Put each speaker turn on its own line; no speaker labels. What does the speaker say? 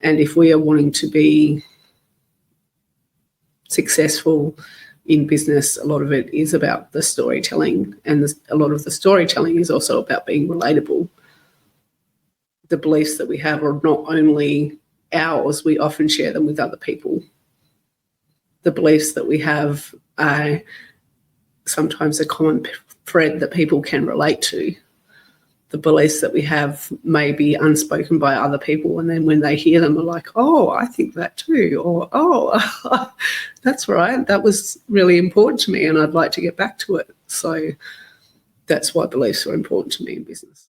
And if we are wanting to be successful in business, a lot of it is about the storytelling, and a lot of the storytelling is also about being relatable. The beliefs that we have are not only ours, we often share them with other people. The beliefs that we have are sometimes a common thread that people can relate to. The beliefs that we have may be unspoken by other people, and then when they hear them, are like, oh, I think that too, or, oh, that's right, that was really important to me and I'd like to get back to it. So that's why beliefs are important to me in business.